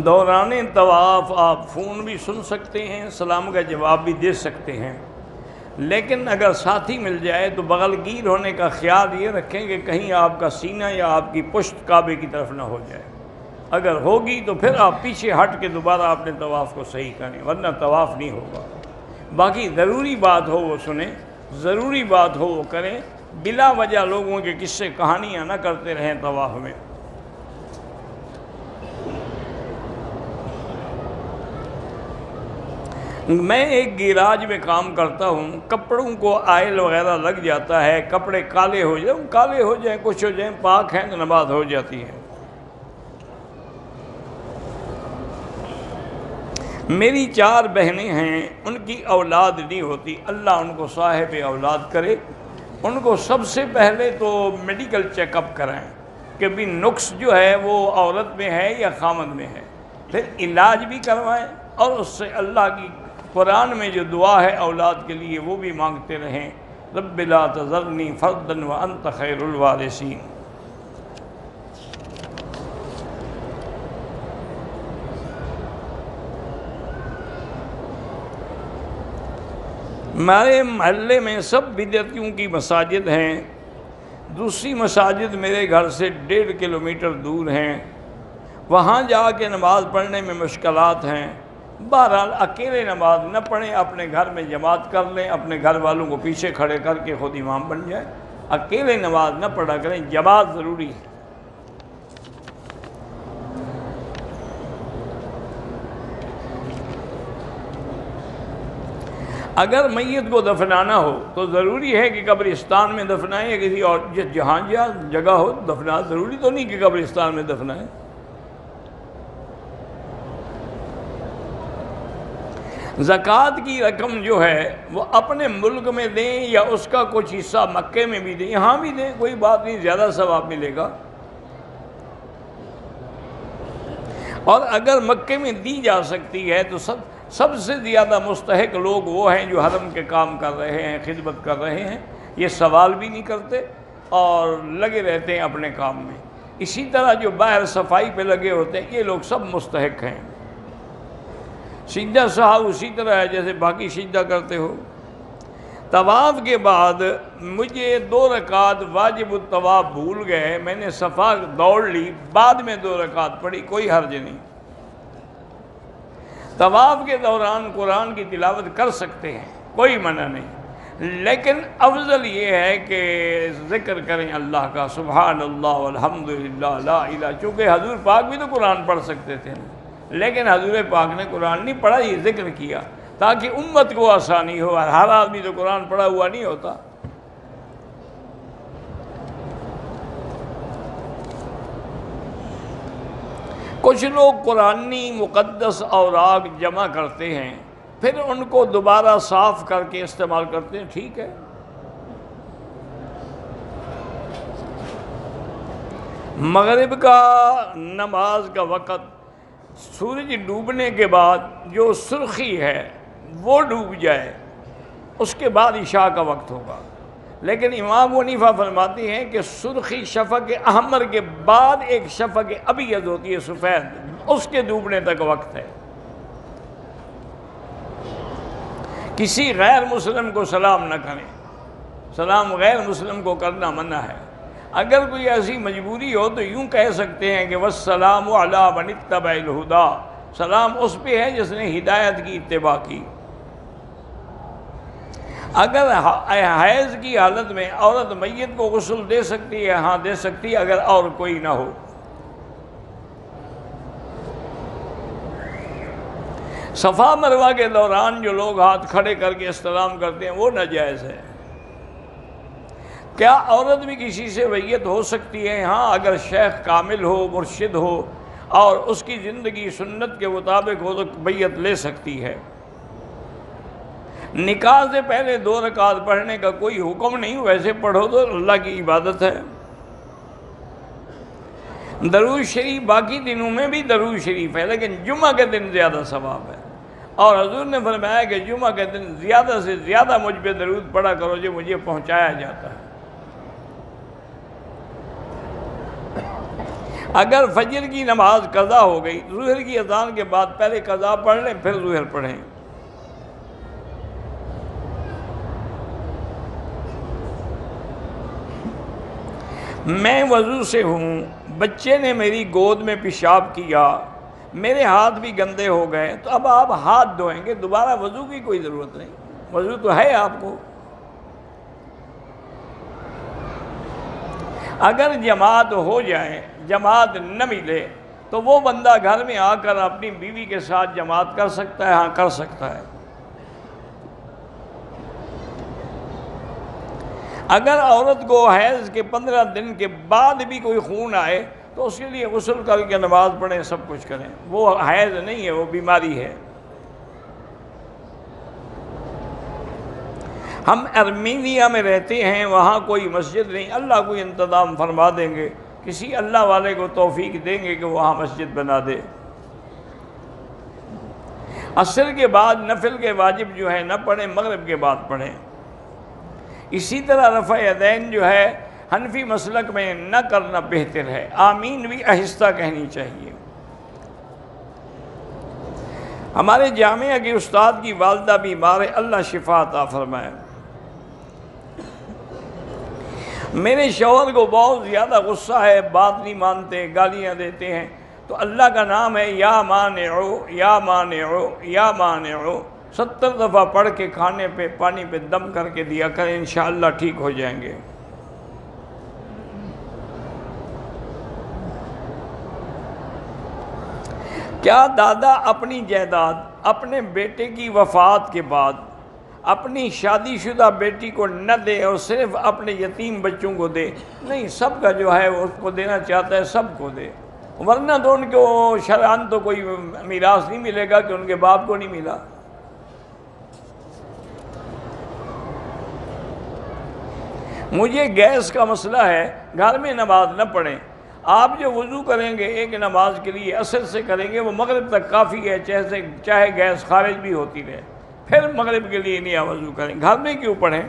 دوران طواف آپ فون بھی سن سکتے ہیں، سلام کا جواب بھی دے سکتے ہیں، لیکن اگر ساتھی مل جائے تو بغل گیر ہونے کا خیال یہ رکھیں کہ کہیں آپ کا سینہ یا آپ کی پشت کعبے کی طرف نہ ہو جائے۔ اگر ہوگی تو پھر آپ پیچھے ہٹ کے دوبارہ اپنے طواف کو صحیح کریں، ورنہ طواف نہیں ہوگا۔ باقی ضروری بات ہو وہ سنیں، ضروری بات ہو وہ کریں، بلا وجہ لوگوں کے قصے کہانیاں نہ کرتے رہیں طواف میں۔ میں ایک گیراج میں کام کرتا ہوں، کپڑوں کو آئل وغیرہ لگ جاتا ہے، کپڑے کالے ہو جائیں کچھ ہو جائیں، پاک ہیں تو نماز ہو جاتی ہے۔ میری 4 بہنیں ہیں، ان کی اولاد نہیں ہوتی، اللہ ان کو صاحب اولاد کرے۔ ان کو سب سے پہلے تو میڈیکل چیک اپ کرائیں کہ بھی نقص جو ہے وہ عورت میں ہے یا خامد میں ہے، پھر علاج بھی کروائیں، اور اس سے اللہ کی قرآن میں جو دعا ہے اولاد کے لیے وہ بھی مانگتے رہیں، رب لا تذرنی فردا وانت خیر الوارثین۔ ہمارے محلے میں سب بدعتیوں کی مساجد ہیں، دوسری مساجد میرے گھر سے 1.5 کلومیٹر دور ہیں، وہاں جا کے نماز پڑھنے میں مشکلات ہیں۔ بہرحال اکیلے نماز نہ پڑھیں، اپنے گھر میں جماعت کر لیں، اپنے گھر والوں کو پیچھے کھڑے کر کے خود امام بن جائیں، اکیلے نماز نہ پڑھا کریں، جماعت ضروری ہے۔ اگر میت کو دفنانا ہو تو ضروری ہے کہ قبرستان میں دفنائیں یا کسی اور جہاں جگہ ہو دفنا، ضروری تو نہیں کہ قبرستان میں دفنائیں۔ زکوٰۃ کی رقم جو ہے وہ اپنے ملک میں دیں یا اس کا کچھ حصہ مکے میں بھی دیں، یہاں بھی دیں، کوئی بات نہیں، زیادہ ثواب ملے گا۔ اور اگر مکے میں دی جا سکتی ہے تو سب سے زیادہ مستحق لوگ وہ ہیں جو حرم کے کام کر رہے ہیں، خدمت کر رہے ہیں، یہ سوال بھی نہیں کرتے اور لگے رہتے ہیں اپنے کام میں۔ اسی طرح جو باہر صفائی پہ لگے ہوتے ہیں یہ لوگ سب مستحق ہیں۔ سجدہ صاحب اسی طرح ہے جیسے باقی سجدہ کرتے ہو۔ طواف کے بعد مجھے 2 رکعت واجب الطواف بھول گئے، میں نے صفا دوڑ لی، بعد میں 2 رکعت پڑھی، کوئی حرج نہیں۔ طواف کے دوران قرآن کی تلاوت کر سکتے ہیں، کوئی منع نہیں، لیکن افضل یہ ہے کہ ذکر کریں اللہ کا، سبحان اللہ والحمدللہ لا الہ، چونکہ حضور پاک بھی تو قرآن پڑھ سکتے تھے، لیکن حضور پاک نے قرآن نہیں پڑھا، یہ ذکر کیا تاکہ امت کو آسانی ہو، ہر آدمی تو قرآن پڑھا ہوا نہیں ہوتا۔ کچھ لوگ قرآنی مقدس اوراق جمع کرتے ہیں، پھر ان کو دوبارہ صاف کر کے استعمال کرتے ہیں، ٹھیک ہے۔ مغرب کا نماز کا وقت سورج ڈوبنے کے بعد جو سرخی ہے وہ ڈوب جائے، اس کے بعد عشاء کا وقت ہوگا، لیکن امام حنیفہ فرماتے ہیں کہ سرخی شفق احمر کے بعد ایک شفق ابیض ہوتی ہے، سفید، اس کے ڈوبنے تک وقت ہے۔ کسی غیر مسلم کو سلام نہ کریں، سلام غیر مسلم کو کرنا منع ہے۔ اگر کوئی ایسی مجبوری ہو تو یوں کہہ سکتے ہیں کہ والسلام علی من اتبع الہدی، سلام اس پہ ہے جس نے ہدایت کی اتباع کی۔ اگر حیض کی حالت میں عورت میت کو غسل دے سکتی ہے، ہاں دے سکتی ہے، اگر اور کوئی نہ ہو۔ صفا مروہ کے دوران جو لوگ ہاتھ کھڑے کر کے استلام کرتے ہیں وہ ناجائز ہے۔ کیا عورت بھی کسی سے بیعت ہو سکتی ہے؟ ہاں، اگر شیخ کامل ہو، مرشد ہو اور اس کی زندگی سنت کے مطابق ہو تو بیعت لے سکتی ہے۔ نکاح سے پہلے 2 رکعت پڑھنے کا کوئی حکم نہیں، ویسے پڑھو تو اللہ کی عبادت ہے۔ درود شریف باقی دنوں میں بھی درود شریف ہے، لیکن جمعہ کے دن زیادہ ثواب ہے، اور حضور نے فرمایا کہ جمعہ کے دن زیادہ سے زیادہ مجھ پہ درود پڑھا کرو جو مجھے پہنچایا جاتا ہے۔ اگر فجر کی نماز قضا ہو گئی، ظہر کی اذان کے بعد پہلے قضا پڑھ لیں پھر ظہر پڑھیں۔ میں وضو سے ہوں، بچے نے میری گود میں پیشاب کیا، میرے ہاتھ بھی گندے ہو گئے، تو اب آپ ہاتھ دھوئیں گے، دوبارہ وضو کی کوئی ضرورت نہیں، وضو تو ہے آپ کو۔ اگر جماعت ہو جائے، جماعت نہ ملے، تو وہ بندہ گھر میں آ کر اپنی بیوی کے ساتھ جماعت کر سکتا ہے، ہاں کر سکتا ہے۔ اگر عورت کو حیض کے 15 دن کے بعد بھی کوئی خون آئے تو اس کے لیے غسل کر کے نماز پڑھیں، سب کچھ کریں، وہ حیض نہیں ہے، وہ بیماری ہے۔ ہم ارمینیا میں رہتے ہیں، وہاں کوئی مسجد نہیں، اللہ کوئی انتظام فرما دیں گے، کسی اللہ والے کو توفیق دیں گے کہ وہاں مسجد بنا دے۔ عصر کے بعد نفل کے واجب جو ہے نہ پڑھیں، مغرب کے بعد پڑھیں۔ اسی طرح رفع یدین جو ہے حنفی مسلک میں نہ کرنا بہتر ہے، آمین بھی آہستہ کہنی چاہیے۔ ہمارے جامعہ کے استاد کی والدہ بیمار ہے، اللہ شفا عطا فرمائے۔ میرے شوہر کو بہت زیادہ غصہ ہے، بات نہیں مانتے، گالیاں دیتے ہیں، تو اللہ کا نام ہے یا مانعو یا مانعو یا مانعو، 70 دفعہ پڑھ کے کھانے پہ پانی پہ دم کر کے دیا کریں، انشاءاللہ ٹھیک ہو جائیں گے۔ کیا دادا اپنی جائیداد اپنے بیٹے کی وفات کے بعد اپنی شادی شدہ بیٹی کو نہ دے اور صرف اپنے یتیم بچوں کو دے؟ نہیں، سب کا جو ہے وہ اس کو دینا چاہتا ہے، سب کو دے، ورنہ تو ان کو شرعاً تو کوئی میراث نہیں ملے گا کہ ان کے باپ کو نہیں ملا۔ مجھے گیس کا مسئلہ ہے، گھر میں نماز نہ پڑھیں، آپ جو وضو کریں گے ایک نماز کے لیے عصر سے کریں گے، وہ مغرب تک کافی ہے، چاہے گیس خارج بھی ہوتی رہے، پھر مغرب کے لیے نیا وضو کریں، گھر میں کیوں پڑھیں؟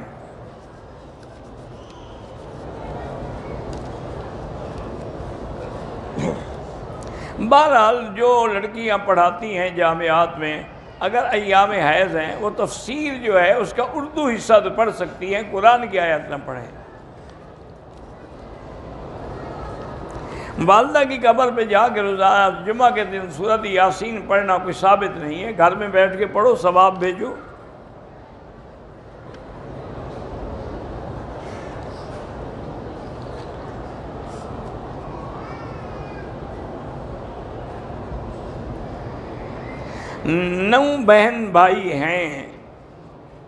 بہرحال جو لڑکیاں پڑھاتی ہیں جامعات میں، اگر ایام حیض ہیں، وہ تفسیر جو ہے اس کا اردو حصہ تو پڑھ سکتی ہیں، قرآن کی آیت نہ پڑھیں۔ والدہ کی قبر پہ جا کے روزانہ جمعہ کے دن سورۃ یاسین پڑھنا کوئی ثابت نہیں ہے، گھر میں بیٹھ کے پڑھو، ثواب بھیجو۔ نو بہن بھائی ہیں،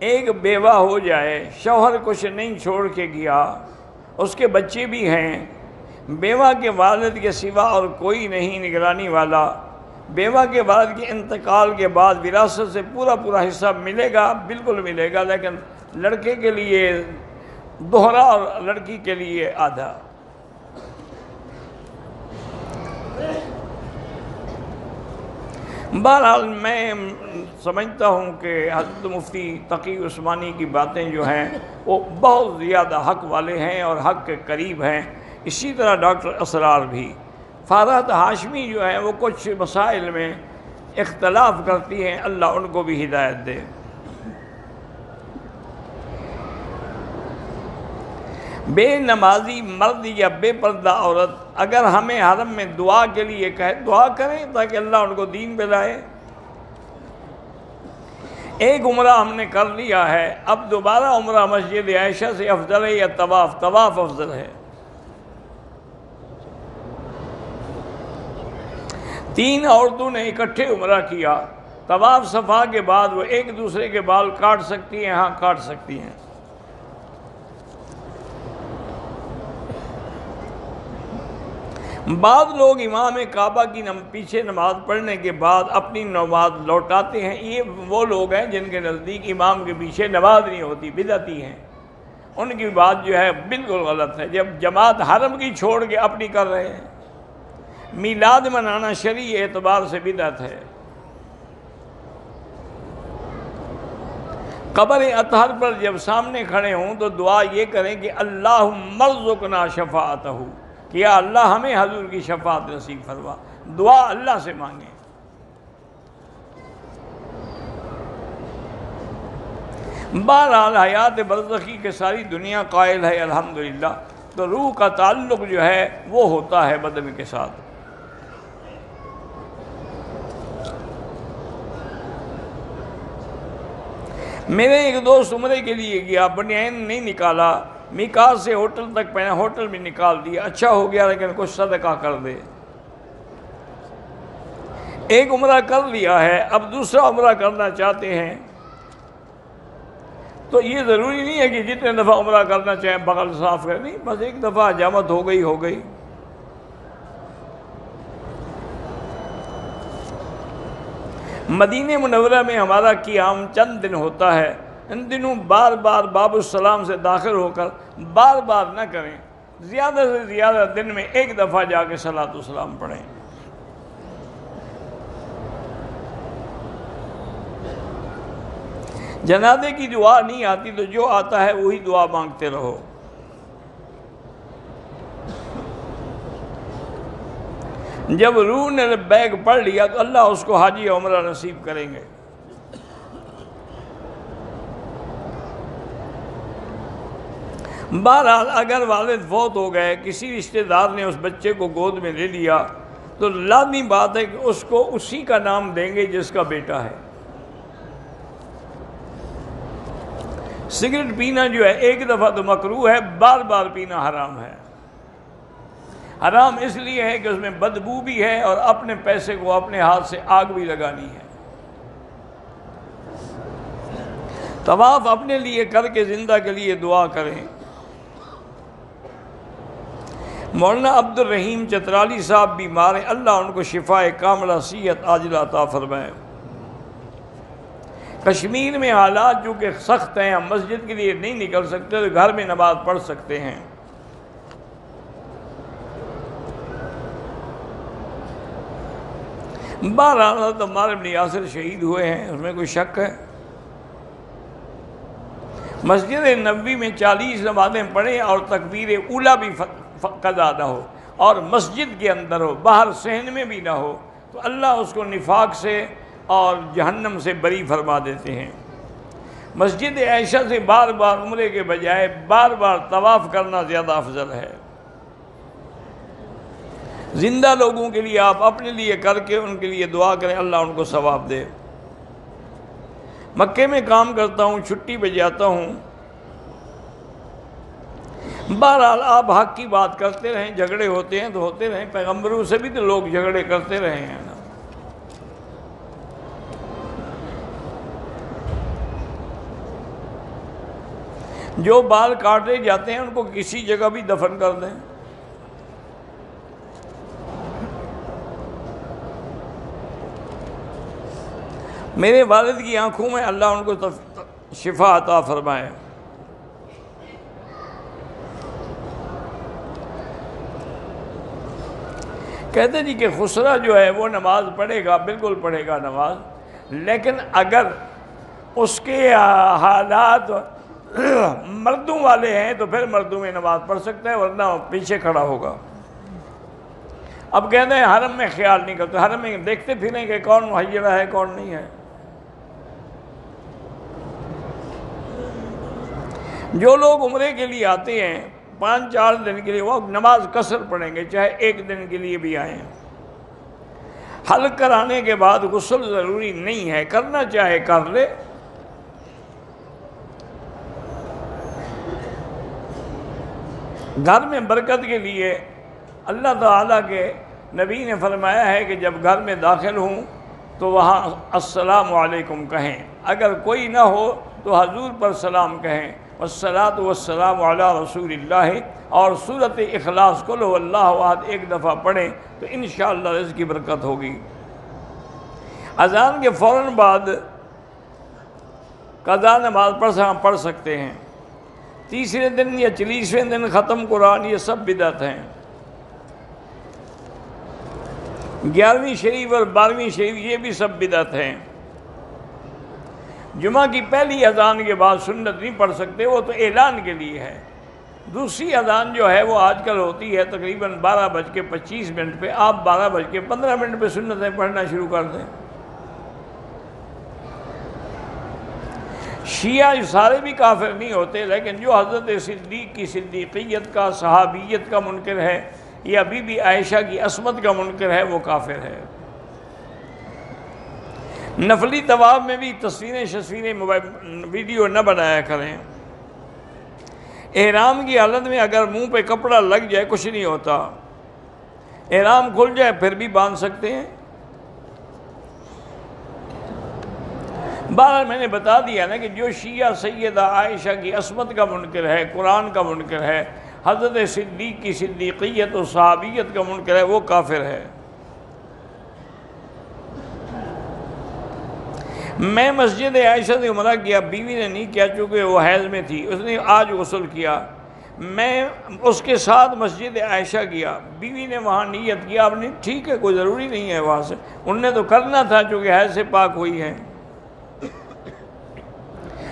ایک بیوہ ہو جائے، شوہر کچھ نہیں چھوڑ کے گیا، اس کے بچے بھی ہیں، بیوہ کے والد کے سوا اور کوئی نہیں نگرانی والا، بیوہ کے والد کے انتقال کے بعد وراثت سے پورا حصہ ملے گا؟ بالکل ملے گا، لیکن لڑکے کے لیے دوہرا اور لڑکی کے لیے آدھا۔ بہرحال میں سمجھتا ہوں کہ حضرت مفتی تقی عثمانی کی باتیں جو ہیں وہ بہت زیادہ حق والے ہیں اور حق کے قریب ہیں، اسی طرح ڈاکٹر اسرار بھی۔ فرحت ہاشمی جو ہیں وہ کچھ مسائل میں اختلاف کرتی ہیں، اللہ ان کو بھی ہدایت دے۔ بے نمازی مرد یا بے پردہ عورت اگر ہمیں حرم میں دعا کے لیے کہے، دعا کریں تاکہ اللہ ان کو دین پہ لائے۔ ایک عمرہ ہم نے کر لیا ہے، اب دوبارہ عمرہ مسجد عائشہ سے افضل ہے یا طواف؟ طواف افضل ہے۔ 3 عورتوں نے اکٹھے عمرہ کیا، طواف صفا کے بعد وہ ایک دوسرے کے بال کاٹ سکتی ہیں؟ ہاں کاٹ سکتی ہیں۔ بعض لوگ امام کعبہ کی پیچھے نماز پڑھنے کے بعد اپنی نماز لوٹاتے ہیں، یہ وہ لوگ ہیں جن کے نزدیک امام کے پیچھے نماز نہیں ہوتی، بدعتی ہیں، ان کی بات جو ہے بالکل غلط ہے۔ جب جماعت حرم کی چھوڑ کے اپنی کر رہے ہیں، میلاد منانا شرعی اعتبار سے بدعت ہے۔ قبر اطہر پر جب سامنے کھڑے ہوں تو دعا یہ کریں کہ اللہم ارزقنا شفاعتہ، کہ یا اللہ ہمیں حضور کی شفاعت نصیب فرما، دعا اللہ سے مانگیں۔ بہرحال حیات برزخی کے ساری دنیا قائل ہے الحمدللہ، تو روح کا تعلق جو ہے وہ ہوتا ہے بدن کے ساتھ۔ میرے ایک دوست عمرے کے لیے گیا، بنیان نہیں نکالا، میقات سے ہوٹل تک پہنا، ہوٹل میں نکال دیا، اچھا ہو گیا لیکن کچھ صدقہ کر دے۔ ایک عمرہ کر لیا ہے، اب دوسرا عمرہ کرنا چاہتے ہیں، تو یہ ضروری نہیں ہے کہ جتنے دفعہ عمرہ کرنا چاہیں بغل صاف کریں، نہیں، بس ایک دفعہ حجامت ہو گئی۔ مدینہ منورہ میں ہمارا قیام چند دن ہوتا ہے، ان دنوں بار بار باب السلام سے داخل ہو کر بار بار نہ کریں، زیادہ سے زیادہ دن میں ایک دفعہ جا کے صلاۃ والسلام پڑھیں۔ جنازے کی دعا نہیں آتی تو جو آتا ہے وہی دعا مانگتے رہو۔ جب روح نے لبیک پڑھ لیا تو اللہ اس کو حج یا عمرہ نصیب کریں گے۔ بہرحال اگر والد فوت ہو گئے، کسی رشتہ دار نے اس بچے کو گود میں لے لیا، تو لازمی بات ہے کہ اس کو اسی کا نام دیں گے جس کا بیٹا ہے۔ سگریٹ پینا جو ہے ایک دفعہ تو مکروہ ہے، بار بار پینا حرام ہے۔ حرام اس لیے ہے کہ اس میں بدبو بھی ہے اور اپنے پیسے کو اپنے ہاتھ سے آگ بھی لگانی ہے۔ طواف اپنے لیے کر کے زندہ کے لیے دعا کریں۔ مولانا عبد الرحیم چترالی صاحب بیمار ہیں، اللہ ان کو شفائے کاملہ صحت عاجلہ عطا فرمائے۔ کشمیر میں حالات جو کہ سخت ہیں، ہم مسجد کے لیے نہیں نکل سکتے تو گھر میں نماز پڑھ سکتے ہیں۔ بہرحال حضرت عمار بن یاسر شہید ہوئے ہیں، اس میں کوئی شک ہے؟ مسجد نبوی میں 40 نمازیں پڑھیں اور تکبیر اولیٰ بھی قضا نہ ہو، اور مسجد کے اندر ہو، باہر صحن میں بھی نہ ہو، تو اللہ اس کو نفاق سے اور جہنم سے بری فرما دیتے ہیں۔ مسجد عائشہ سے بار بار عمرے کے بجائے بار بار طواف کرنا زیادہ افضل ہے۔ زندہ لوگوں کے لیے آپ اپنے لیے کر کے ان کے لیے دعا کریں، اللہ ان کو ثواب دے۔ مکے میں کام کرتا ہوں، چھٹی پہ جاتا ہوں، بہرحال آپ حق کی بات کرتے رہیں، جھگڑے ہوتے ہیں تو ہوتے رہیں، پیغمبروں سے بھی تو لوگ جھگڑے کرتے رہے ہیں نا۔ جو بال کاٹے جاتے ہیں ان کو کسی جگہ بھی دفن کر دیں۔ میرے والد کی آنکھوں میں اللہ ان کو شفا عطا فرمائے۔ کہتے جی کہ خسرہ جو ہے وہ نماز پڑھے گا، بالکل پڑھے گا نماز، لیکن اگر اس کے حالات مردوں والے ہیں تو پھر مردوں میں نماز پڑھ سکتا ہے، ورنہ پیچھے کھڑا ہوگا۔ اب کہتے ہیں حرم میں خیال نہیں کرتے، حرم میں دیکھتے پھریں کہ کون محیرہ ہے کون نہیں ہے۔ جو لوگ عمرے کے لیے آتے ہیں 5-4 دن کے لیے، وہ نماز قصر پڑھیں گے، چاہے 1 دن کے لیے بھی آئیں۔ حلق کرانے کے بعد غسل ضروری نہیں ہے، کرنا چاہے کر لے۔ گھر میں برکت کے لیے اللہ تعالیٰ کے نبی نے فرمایا ہے کہ جب گھر میں داخل ہوں تو وہاں السلام علیکم کہیں، اگر کوئی نہ ہو تو حضور پر سلام کہیں، والصلاۃ والسلام علی رسول اللہ، اور سورۃ اخلاص قل هو اللہ احد 1 دفعہ پڑھیں تو انشاءاللہ رزق کی برکت ہوگی۔ اذان کے فوراً بعد قضا نماز پڑھ سکتے ہیں۔ 30 دن یا 40 دن ختم قرآن، یہ سب بدعت ہیں۔ 11ویں شریف اور 12ویں شریف یہ بھی سب بدعت ہیں۔ جمعہ کی پہلی اذان کے بعد سنت نہیں پڑھ سکتے، وہ تو اعلان کے لیے ہے۔ دوسری اذان جو ہے وہ آج کل ہوتی ہے تقریباً 12:25 پہ، آپ 12:15 پہ سنتیں پڑھنا شروع کر دیں۔ شیعہ سارے بھی کافر نہیں ہوتے، لیکن جو حضرت صدیق کی صدیقیت کا، صحابیت کا منکر ہے یا بی بی عائشہ کی عصمت کا منکر ہے وہ کافر ہے۔ نفلی طواف میں بھی تصویریں ویڈیو نہ بنایا کریں۔ احرام کی حالت میں اگر منہ پہ کپڑا لگ جائے کچھ نہیں ہوتا، احرام کھل جائے پھر بھی باندھ سکتے ہیں۔ بہرحال میں نے بتا دیا نا کہ جو شیعہ سیدہ عائشہ کی عصمت کا منکر ہے، قرآن کا منکر ہے، حضرت صدیق کی صدیقیت و صحابیت کا منکر ہے، وہ کافر ہے۔ میں مسجد عائشہ سے عمرہ کیا، بیوی نے نہیں کیا چونکہ وہ حیض میں تھی، اس نے آج غسل کیا، میں اس کے ساتھ مسجد عائشہ گیا، بیوی نے وہاں نیت کیا، آپ نے ٹھیک ہے کوئی ضروری نہیں ہے وہاں سے، انہوں نے تو کرنا تھا چونکہ حیض سے پاک ہوئی ہے۔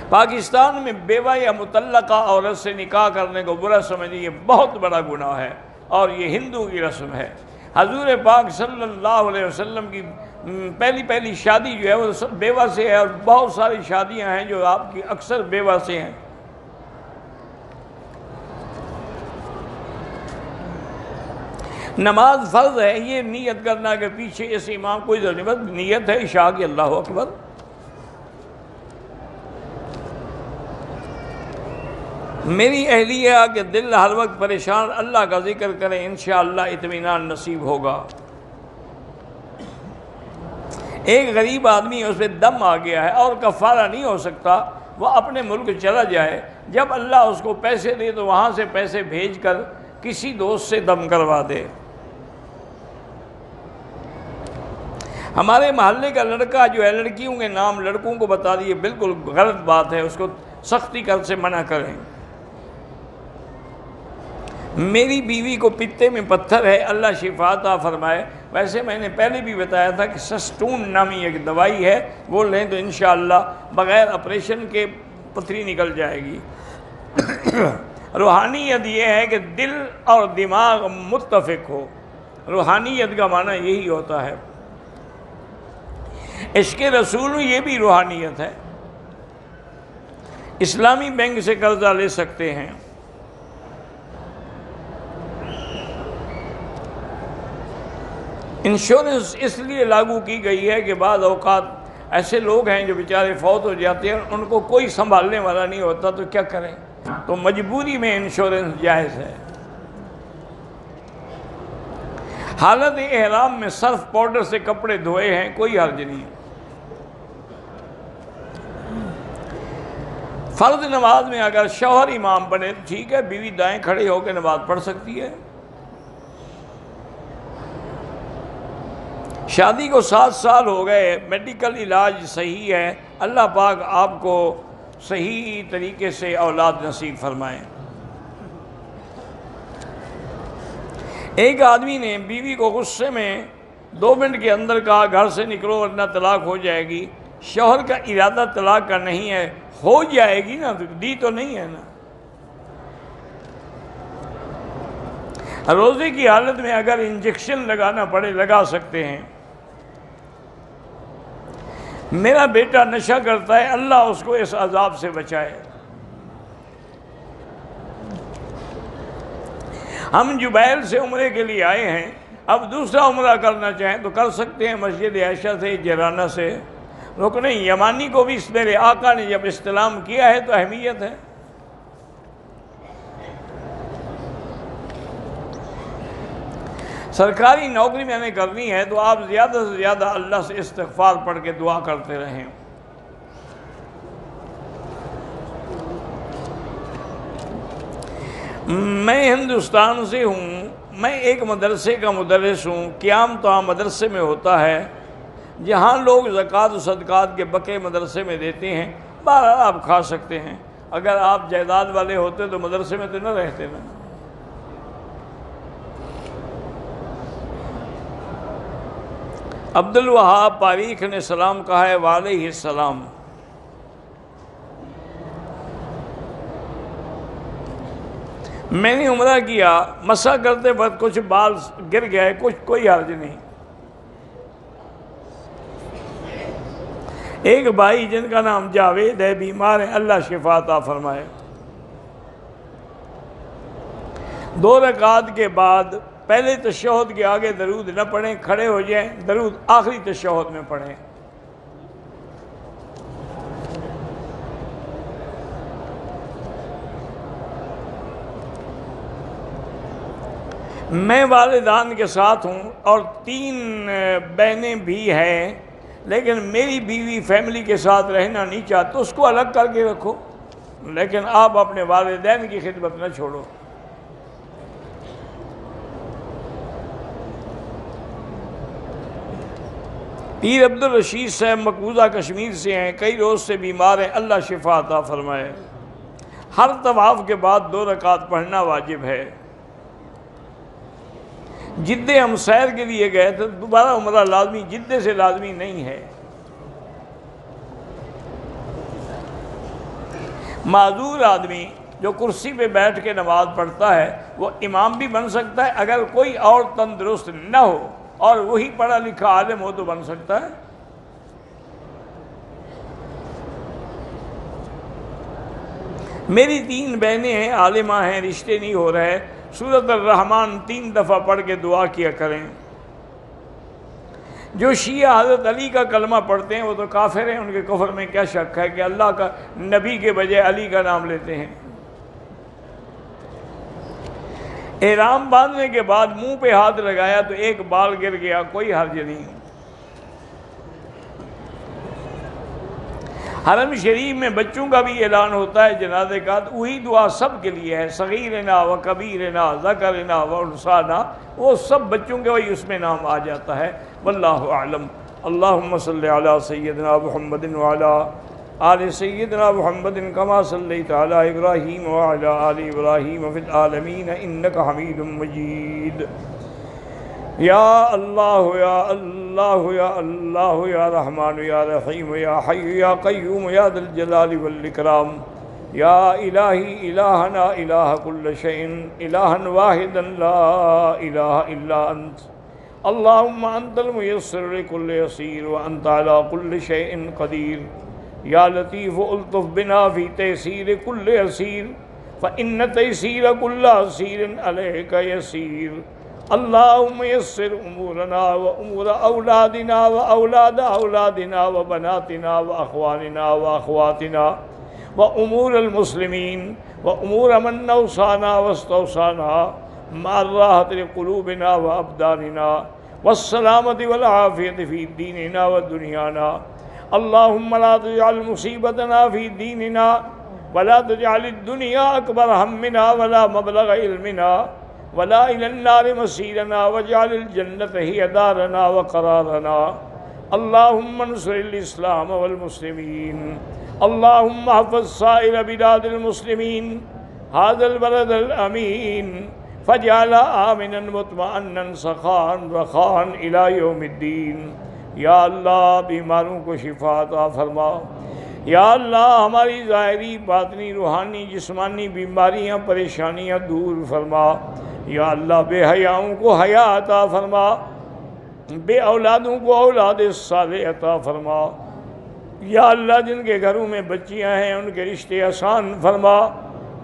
پاکستان میں بیوہ یا مطلقہ عورت سے نکاح کرنے کو برا سمجھیں، یہ بہت بڑا گناہ ہے اور یہ ہندو کی رسم ہے۔ حضور پاک صلی اللہ علیہ وسلم کی پہلی شادی جو ہے وہ بیوہ سے ہے، اور بہت ساری شادیاں ہیں جو آپ کی اکثر بیوہ سے ہیں۔ نماز فرض ہے، یہ نیت کرنا کہ پیچھے اس امام کوئی ضرورت نہیں، بس نیت ہے عشاء کی اللہ اکبر۔ میری اہلیہ کہ دل ہر وقت پریشان، اللہ کا ذکر کریں انشاءاللہ اطمینان نصیب ہوگا۔ ایک غریب آدمی اس پہ دم آ گیا ہے اور کفارہ نہیں ہو سکتا، وہ اپنے ملک چلا جائے، جب اللہ اس کو پیسے دے تو وہاں سے پیسے بھیج کر کسی دوست سے دم کروا دے۔ ہمارے محلے کا لڑکا جو ہے لڑکیوں کے نام لڑکوں کو بتا دیے، بالکل غلط بات ہے، اس کو سختی کر سے منع کریں۔ میری بیوی کو پتے میں پتھر ہے، اللہ شفا عطا فرمائے۔ ویسے میں نے پہلے بھی بتایا تھا کہ سسٹون نامی ایک دوائی ہے، وہ لیں تو انشاءاللہ بغیر آپریشن کے پتھری نکل جائے گی۔ روحانیت یہ ہے کہ دل اور دماغ متفق ہو، روحانیت کا معنی یہی ہوتا ہے۔ عشق رسول یہ بھی روحانیت ہے۔ اسلامی بینک سے قرضہ لے سکتے ہیں۔ انشورنس اس لیے لاگو کی گئی ہے کہ بعض اوقات ایسے لوگ ہیں جو بیچارے فوت ہو جاتے ہیں، ان کو کوئی سنبھالنے والا نہیں ہوتا تو کیا کریں، تو مجبوری میں انشورنس جائز ہے۔ حالت احرام میں سرف پاؤڈر سے کپڑے دھوئے ہیں، کوئی حرج نہیں۔ فرض نماز میں اگر شوہر امام بنے ٹھیک ہے، بیوی دائیں کھڑے ہو کے نماز پڑھ سکتی ہے۔ شادی کو 7 سال ہو گئے، میڈیکل علاج صحیح ہے، اللہ پاک آپ کو صحیح طریقے سے اولاد نصیب فرمائیں۔ ایک آدمی نے بیوی کو غصے میں 2 منٹ کے اندر کہا گھر سے نکلو ورنہ طلاق ہو جائے گی۔ شوہر کا ارادہ طلاق کا نہیں ہے، ہو جائے گی نا، دی تو نہیں ہے نا۔ روزے کی حالت میں اگر انجیکشن لگانا پڑے لگا سکتے ہیں۔ میرا بیٹا نشہ کرتا ہے، اللہ اس کو اس عذاب سے بچائے۔ ہم جبیل سے عمرے کے لیے آئے ہیں، اب دوسرا عمرہ کرنا چاہیں تو کر سکتے ہیں، مسجد عائشہ سے، جیرانہ سے۔ رکن یمانی کو بھی میرے آقا نے جب استلام کیا ہے تو اہمیت ہے۔ سرکاری نوکری میں ہمیں کرنی ہے تو آپ زیادہ سے زیادہ اللہ سے استغفار پڑھ کے دعا کرتے رہیں۔ میں ہندوستان سے ہوں، میں ایک مدرسے کا مدرس ہوں۔ قیام تو مدرسے میں ہوتا ہے جہاں لوگ زکوٰۃ و صدقات کے بقے مدرسے میں دیتے ہیں، بہرحال آپ کھا سکتے ہیں۔ اگر آپ جائیداد والے ہوتے تو مدرسے میں تو نہ رہتے نا۔ عبد الوہاب پاریخ نے سلام کہا ہے، وعلیہ السلام۔ میں نے عمرہ کیا، مسح کرتے وقت کچھ بال گر گئے، کوئی حرج نہیں۔ ایک بھائی جن کا نام جاوید ہے، بیمار ہیں، اللہ شفا عطا فرمائے۔ 2 رکعت کے بعد پہلے تشہد کے آگے درود نہ پڑھیں، کھڑے ہو جائیں، درود آخری تشہد میں پڑھیں۔ میں والدان کے ساتھ ہوں اور 3 بہنیں بھی ہیں، لیکن میری بیوی فیملی کے ساتھ رہنا نہیں چاہتی، اس کو الگ کر کے رکھو، لیکن آپ اپنے والدین کی خدمت نہ چھوڑو۔ پیر عبدالرشید صاحب مقبوضہ کشمیر سے ہیں، کئی روز سے بیمار ہیں، اللہ شفا عطا فرمائے۔ ہر طواف کے بعد 2 رکعت پڑھنا واجب ہے۔ جدے ہم سیر کے لیے گئے تھے، دوبارہ عمرہ لازمی، جدے سے لازمی نہیں ہے۔ معذور آدمی جو کرسی پہ بیٹھ کے نماز پڑھتا ہے وہ امام بھی بن سکتا ہے، اگر کوئی اور تندرست نہ ہو اور وہی پڑھا لکھا عالم ہو تو بن سکتا ہے۔ میری 3 بہنیں ہیں، عالمہ ہیں، رشتے نہیں ہو رہے، سورۃ الرحمن 3 دفعہ پڑھ کے دعا کیا کریں۔ جو شیعہ حضرت علی کا کلمہ پڑھتے ہیں وہ تو کافر ہیں، ان کے کفر میں کیا شک ہے کہ اللہ کا نبی کے بجائے علی کا نام لیتے ہیں۔ احرام باندھنے کے بعد منہ پہ ہاتھ لگایا تو ایک بال گر گیا، کوئی حرج نہیں۔ حرم شریف میں بچوں کا بھی اعلان ہوتا ہے جنازے کا، تو وہی دعا سب کے لیے ہے، صغیرنا و کبیرنا ذکرنا و انثانا، وہ سب بچوں کے وہی اس میں نام آ جاتا ہے۔ واللہ اعلم۔ اللہم صلی علی سیدنا محمد وعلی آل سیدنا محمد کما صلیت علی ابراہیم وعلی آل ابراہیم فی العالمین انک حمید مجید۔ یا اللہ یا اللہ یا اللہ یا رحمان یا رحیم یا حی یا قیوم یا ذی الجلال والاکرام، یا الہی الہنا الہ کل شیء، الہا واحدا لا الہ الا انت، اللہم انت المیسر لکل یسیر وانت علی کل شیء قدیر، یا لطیف الطف بنا فی تیسیر کل یسیر، فإن تیسیر کل عسیر علیک یسیر، اللہم یسر امورنا و امور اولادنا و اولاد اولادنا و بناتنا و اخواننا و اخواتنا و امور المسلمین و امور من اوصانا و استوصانا مع الراحة لقلوبنا و ابداننا والسلامة والعافیة فی دیننا و دنیانا، اللہم لا تجعل مصیبتنا فی دیننا ولا تجعل الدنیا اکبر ہمنا ولا مبلغ علمنا ولا إلى النار مسيرنا واجعل الجنة هي دارنا وقرارنا، اللهم انصر الإسلام والمسلمين، اللهم احفظ سائر بلاد المسلمين، هذا البلد الأمين فاجعل آمنا مطمئنا سخاء رخاء إلى يوم الدين۔ یا اللہ بیماروں کو شفا عطا فرما، یا اللہ ہماری ظاہری باطنی روحانی جسمانی بیماریاں پریشانیاں دور فرما، یا اللہ بے حیاؤں کو حیا عطا فرما، بے اولادوں کو اولاد صالح عطا فرما، یا اللہ جن کے گھروں میں بچیاں ہیں ان کے رشتے آسان فرما،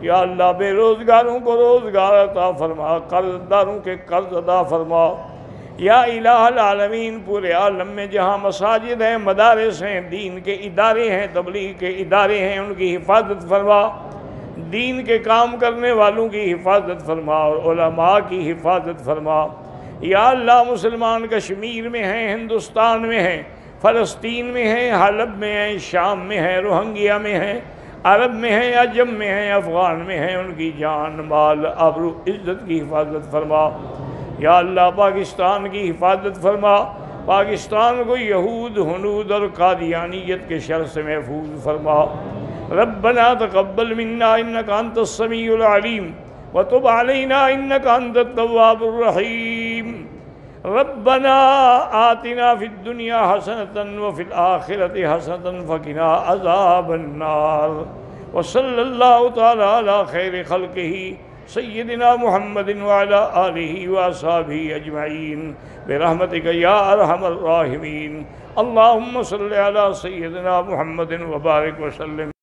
یا اللہ بے روزگاروں کو روزگار عطا فرما، قرض داروں کے قرض عطا فرما، یا الہ العالمین پورے عالم میں جہاں مساجد ہیں، مدارس ہیں، دین کے ادارے ہیں، تبلیغ کے ادارے ہیں، ان کی حفاظت فرما، دین کے کام کرنے والوں کی حفاظت فرما اور علماء کی حفاظت فرما، یا اللہ مسلمان کشمیر میں ہیں، ہندوستان میں ہیں، فلسطین میں ہیں، حلب میں ہیں، شام میں ہیں، روہنگیا میں ہیں، عرب میں ہیں، عجم میں ہیں، افغان میں ہیں، ان کی جان مال آبرو عزت کی حفاظت فرما، یا اللہ پاکستان کی حفاظت فرما، پاکستان کو یہود ہنود اور قادیانیت کے شر سے محفوظ فرما، ربنا تقبل منا انك انت السميع العليم وتب علينا انك انت التواب الرحيم، ربنا آتنا في الدنيا حسنة وفي الآخرة حسنة فقنا عذاب النار، وصلى الله تعالى على خير خلقه سیدنا محمد وعلی آلہ واصحابہ اجمعین برحمتک یا ارحم الراحمین۔ اللہم صلی علی سیدنا محمد وبارک وسلم۔